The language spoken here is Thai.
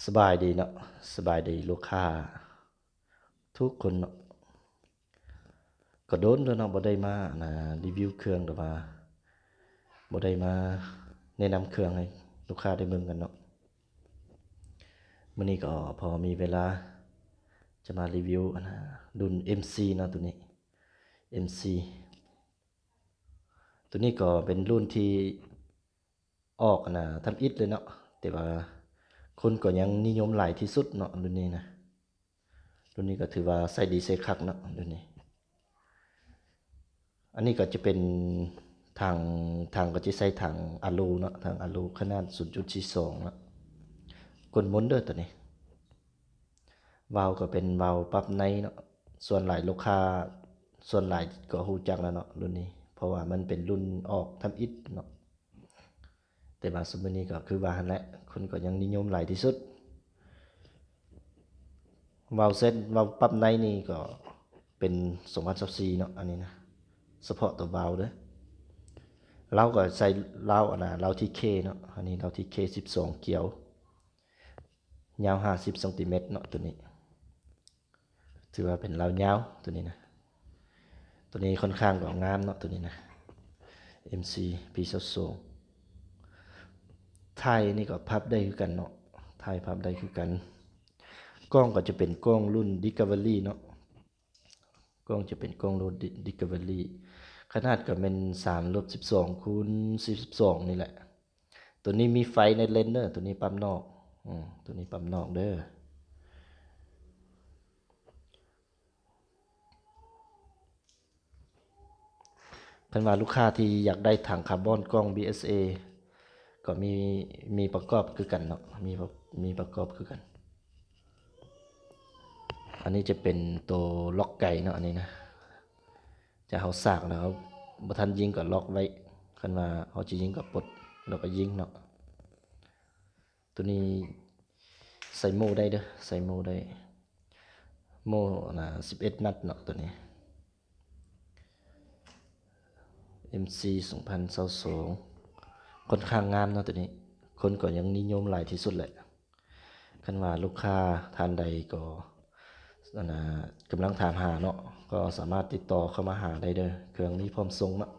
สบายดีเนาะสบายดีลูกค้าทุกคนเนาะก็โดนแล้วเนาะบ่ได้มารีวิวเครื่องหรือว่าบ่ได้มาแนะนำเครื่องให้ลูกค้าได้เบิ่งกันเนาะมื้อนี้ก็พอมีเวลาจะมารีวิวรุ่น MC เนาะตัวนี้ MC ตัวนี้ก็เป็นรุ่นที่ออกทำอิฐเลยเนาะแต่ว่าคนก็ยังนิยมหลายที่สุดเนาะรุ่นนี้นะรุ่นนี้ก็ถือว่าใช้ดีใช้คักเนาะรุ่นนี้ อันนี้ก็จะเป็นทางก็จะใช้ทางอะลูเนาะทางอะลูขนาด 0.42 เนาะกดหมุนเด้อตัวนี้วาล์วก็เป็นวาล์วปรับในเนาะส่วนหลายลูกค้าส่วนหลายก็รู้จักแล้วเนาะรุ่นนี้เพราะว่ามันเป็นรุ่นออกทำอิฐเนาะแต่ว่าซุมื้อนี้ก็คือว่าหั่นแหละคนก็ยังนิยมหลายที่สุดวาล์วเซ็ตวาล์วปรับในนี่ก็เป็น2024เนาะอันนี้นะเฉพาะตัววาล์วเด้อ เราก็ใส่เราที่เคเนาะอันนี้เราที่เค12เกี่ยวยาว50 เซนติเมตรเนาะตัวนี้ถือว่าเป็นเรายาวตัวนี้นะตัวนี้ค่อนข้างก็งามเนาะตัวนี้นะ MC P22ไทยนี่ก็พับได้คือกันเนาะไทยพับได้คือกันกล้องก็จะเป็นกล้องรุ่น Discovery เนาะกล้องจะเป็นกล้องรุ่น Discovery ขนาดก็เป็น3-12คูณ42นี่แหละตัวนี้มีไฟในเลนส์เด้อตัวนี้ปั๊มนอกตัวนี้ปั๊มนอกเด้อคันว่าลูกค้าที่อยากได้ถังคาร์บอนกล้อง BSA ก็มีประกอบคือกันเนาะมีประกอบคือกันอันนี้จะเป็นตัวล็อกไก่เนาะอันนี้นะจะเฮาสากแล้วบ่ทันยิงก็ล็อกไว้คันว่าเฮาสิยิงก็ปลดแล้วก็ยิงเนาะตัวนี้ใส่โม่ได้เด้อใส่โม่ได้โม่11นัดเนาะตัวนี้ MC 2022ค่อนข้างงามเนาะตัวนี้คนก็ยังนิยมหลายที่สุดแหละคันว่าลูกค้าท่านใดก็กำลังถามหาเนาะก็สามารถติดต่อเข้ามาหาได้เด้อเครื่องนี้พร้อมส่งเนาะ